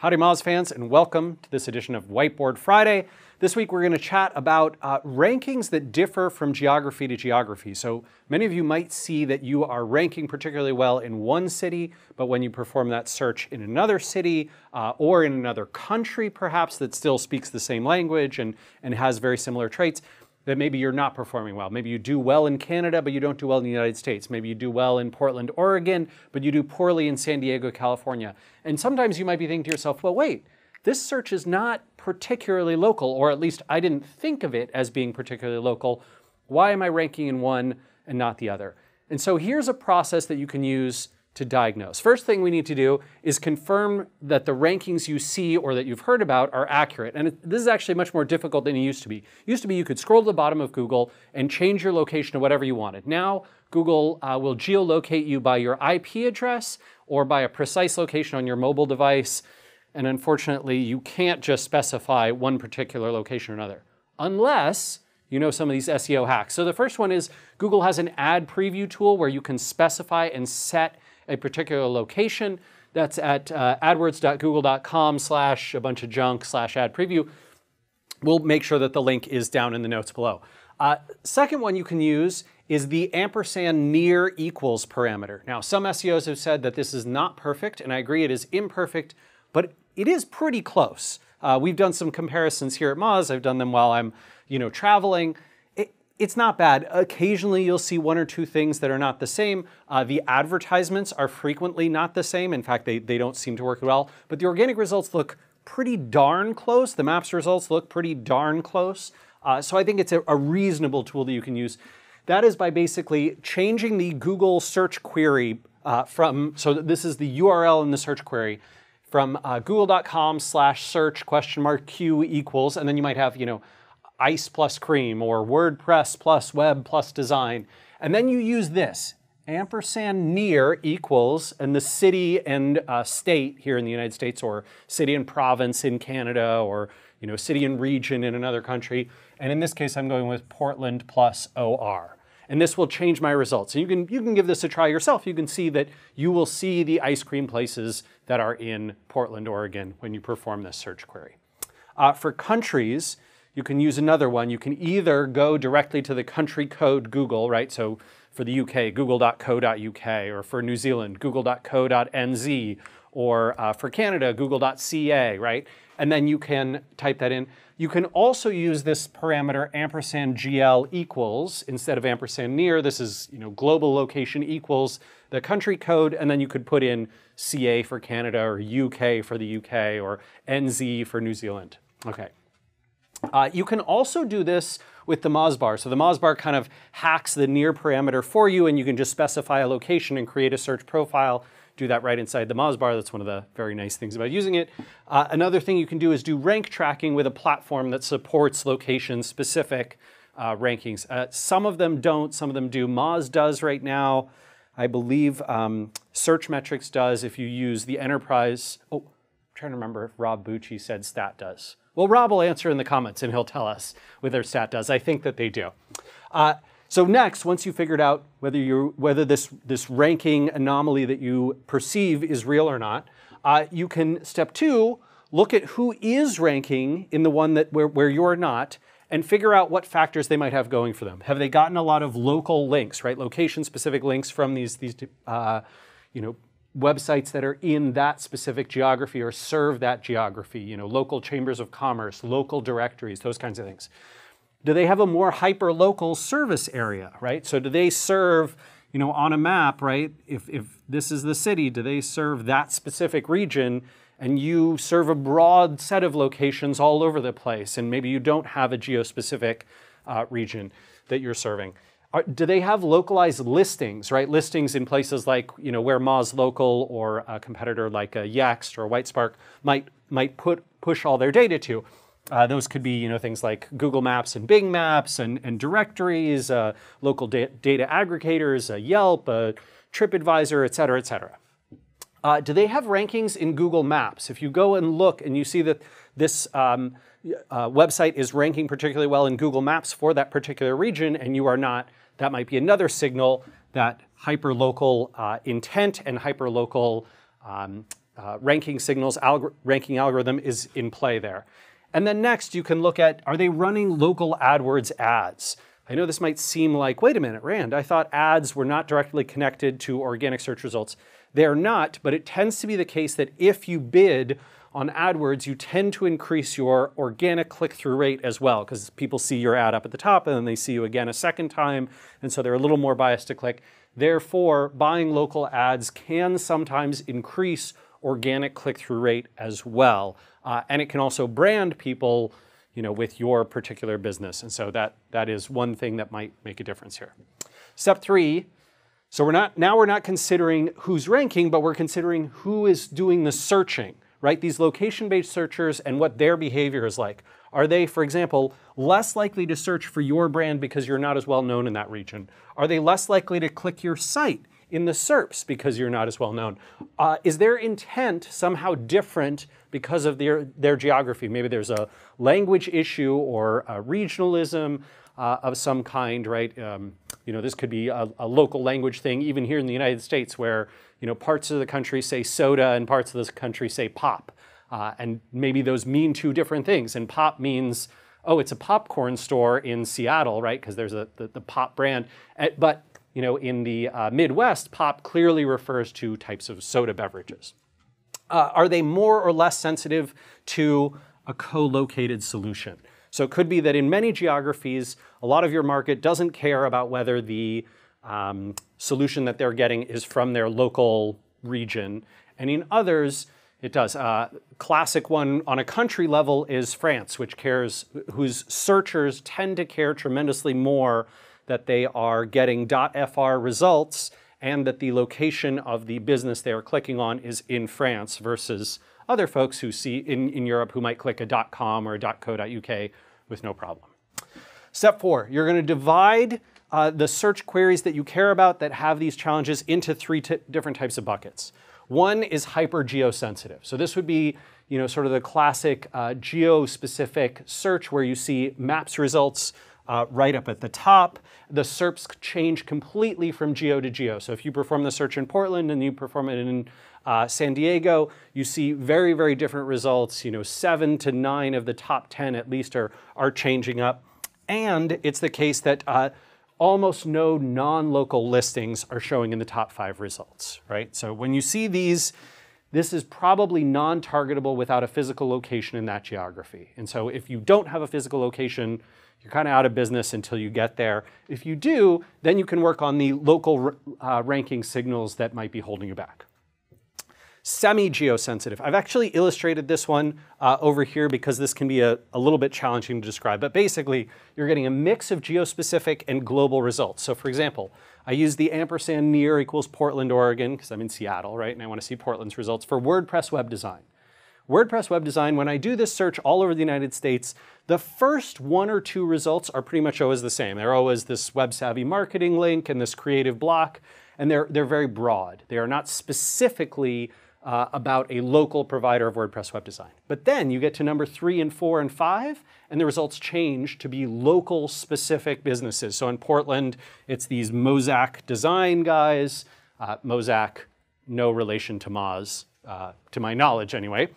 Howdy Moz fans, and welcome to this edition of Whiteboard Friday. This week we're going to chat about rankings that differ from geography to geography. So many of you might see that you are ranking particularly well in one city, but when you perform that search in another city or in another country perhaps that still speaks the same language and has very similar traits, that maybe you're not performing well. Maybe you do well in Canada, but you don't do well in the United States. Maybe you do well in Portland, Oregon, but you do poorly in San Diego, California. And sometimes you might be thinking to yourself, well, wait, this search is not particularly local, or at least I didn't think of it as being particularly local. Why am I ranking in one and not the other? And so here's a process that you can use to diagnose. First thing we need to do is confirm that the rankings you see or that you've heard about are accurate. And this is actually much more difficult than it used to be. It used to be you could scroll to the bottom of Google and change your location to whatever you wanted. Now, Google will geolocate you by your IP address or by a precise location on your mobile device. And unfortunately, you can't just specify one particular location or another, unless you know some of these SEO hacks. So the first one is Google has an ad preview tool where you can specify and set a particular location. That's at adwords.google.com/a bunch of junk/ad preview. We'll make sure that the link is down in the notes below. Second one you can use is the ampersand near equals parameter. Now, some SEOs have said that this is not perfect, and I agree it is imperfect, but it is pretty close. We've done some comparisons here at Moz. I've done them while I'm traveling. It's not bad. Occasionally you'll see one or two things that are not the same. The advertisements are frequently not the same. In fact, they don't seem to work well. But the organic results look pretty darn close. The maps results look pretty darn close. So I think it's a reasonable tool that you can use. That is by basically changing the Google search query so this is the URL in the search query, from google.com/search?Q equals, and then you might have, ice plus cream or WordPress plus web plus design. And then you use this, ampersand near equals, and the city and state here in the United States, or city and province in Canada, or city and region in another country. And in this case, I'm going with Portland plus OR. And this will change my results. And you can give this a try yourself. You can see that you will see the ice cream places that are in Portland, Oregon when you perform this search query. For countries, you can use another one. You can either go directly to the country code Google, right? So for the UK, google.co.uk, or for New Zealand, google.co.nz, or for Canada, google.ca, right? And then you can type that in. You can also use this parameter ampersand GL equals instead of ampersand near. This is global location equals the country code, and then you could put in CA for Canada, or UK for the UK, or NZ for New Zealand. Okay. You can also do this with the Moz bar. So the Moz bar kind of hacks the near parameter for you, and you can just specify a location and create a search profile. Do that right inside the Moz bar. That's one of the very nice things about using it. Another thing you can do is do rank tracking with a platform that supports location-specific rankings. Some of them don't, some of them do. Moz does right now. I believe Searchmetrics does if you use the enterprise. Oh, I'm trying to remember if Rob Bucci said Stat does. Well, Rob will answer in the comments and he'll tell us whether Stat does. I think that they do. So next, once you figured out whether this ranking anomaly that you perceive is real or not, you can, step two, look at who is ranking in the one where you're not, and figure out what factors they might have going for them. Have they gotten a lot of local links, right? Location-specific links from these websites that are in that specific geography or serve that geography, local chambers of commerce, local directories, those kinds of things. Do they have a more hyper-local service area, right? So do they serve, on a map, right? If this is the city, do they serve that specific region, and you serve a broad set of locations all over the place, and maybe you don't have a geo-specific region that you're serving? Do they have localized listings, right? Listings in places like, where Moz Local or a competitor like Yext or Whitespark might push all their data to. Those could be, things like Google Maps and Bing Maps and directories, local data aggregators, Yelp, TripAdvisor, et cetera, et cetera. Do they have rankings in Google Maps? If you go and look and you see that this website is ranking particularly well in Google Maps for that particular region and you are not, that might be another signal that hyperlocal intent and hyperlocal ranking signals, ranking algorithm is in play there. And then next, you can look at, are they running local AdWords ads? I know this might seem like, wait a minute, Rand, I thought ads were not directly connected to organic search results. They're not, but it tends to be the case that if you bid on AdWords, you tend to increase your organic click-through rate as well, because people see your ad up at the top and then they see you again a second time, and so they're a little more biased to click. Therefore, buying local ads can sometimes increase organic click-through rate as well. And it can also brand people, with your particular business. And so that is one thing that might make a difference here. Step 3, so we're not considering who's ranking, but we're considering who is doing the searching, right? These location-based searchers and what their behavior is like. Are they, for example, less likely to search for your brand because you're not as well known in that region? Are they less likely to click your site in the SERPs because you're not as well known? Is their intent somehow different because of their geography? Maybe there's a language issue or a regionalism of some kind, right? This could be a local language thing, even here in the United States, where parts of the country say soda and parts of the country say pop. And maybe those mean two different things. And pop means, oh, it's a popcorn store in Seattle, right? Because there's the pop brand. But in the Midwest, pop clearly refers to types of soda beverages. Are they more or less sensitive to a co-located solution? So it could be that in many geographies, a lot of your market doesn't care about whether the solution that they're getting is from their local region. And in others, it does. Classic one on a country level is France, whose searchers tend to care tremendously more that they are getting .fr results and that the location of the business they are clicking on is in France versus other folks who see in Europe who might click a .com or a .co.uk with no problem. Step 4, you're going to divide the search queries that you care about that have these challenges into 3 different types of buckets. One is hyper geosensitive. So this would be, sort of the classic geo-specific search where you see maps results right up at the top. The SERPs change completely from geo to geo. So if you perform the search in Portland and you perform it in San Diego, you see very, very different results. 7 to 9 of the top 10 at least are changing up. And it's the case that almost no non-local listings are showing in the top 5 results, right? So when you see these, this is probably non-targetable without a physical location in that geography. And so if you don't have a physical location, you're kind of out of business until you get there. If you do, then you can work on the local ranking signals that might be holding you back. Semi-geosensitive. I've actually illustrated this one over here because this can be a little bit challenging to describe. But basically, you're getting a mix of geospecific and global results. So for example, I use the ampersand near equals Portland, Oregon, because I'm in Seattle, right? And I want to see Portland's results for WordPress web design. WordPress web design, when I do this search all over the United States, the first 1 or 2 results are pretty much always the same. They're always this web savvy marketing link and this creative block, and they're very broad. They are not specifically about a local provider of WordPress web design. But then you get to number 3 and 4 and 5, and the results change to be local specific businesses. So in Portland, it's these Mosaic design guys. Mosaic, no relation to Moz, to my knowledge anyway.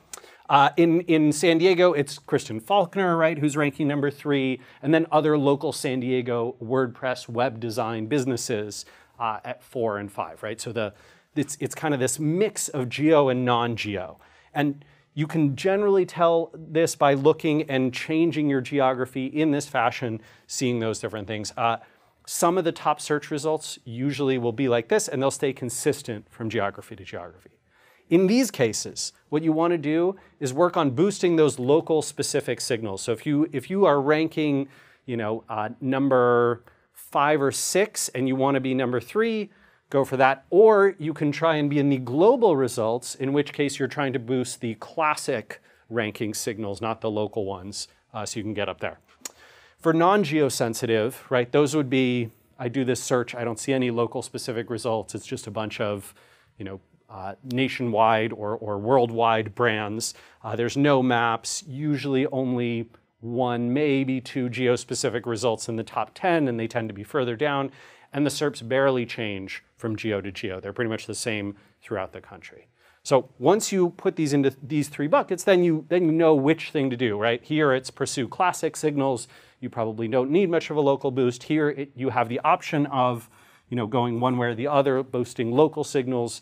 In San Diego, it's Kristen Faulkner, right, who's ranking number 3, and then other local San Diego WordPress web design businesses at 4 and 5, right? So it's kind of this mix of geo and non-geo. And you can generally tell this by looking and changing your geography in this fashion, seeing those different things. Some of the top search results usually will be like this, and they'll stay consistent from geography to geography. In these cases, what you want to do is work on boosting those local specific signals. So if you are ranking, number 5 or 6 and you want to be number 3, go for that. Or you can try and be in the global results, in which case you're trying to boost the classic ranking signals, not the local ones, so you can get up there. For non-geosensitive, right, those would be, I do this search, I don't see any local specific results. It's just a bunch of, nationwide or worldwide brands. There's no maps, usually only 1, maybe 2 geo-specific results in the top 10, and they tend to be further down. And the SERPs barely change from geo to geo. They're pretty much the same throughout the country. So once you put these into these 3 buckets, then you know which thing to do, right? Here it's pursue classic signals. You probably don't need much of a local boost. Here you have the option of going one way or the other, boosting local signals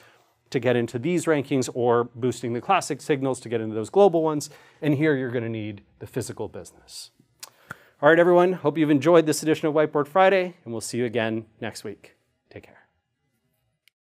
to get into these rankings or boosting the classic signals to get into those global ones. And here you're going to need the physical business. All right, everyone. Hope you've enjoyed this edition of Whiteboard Friday, and we'll see you again next week.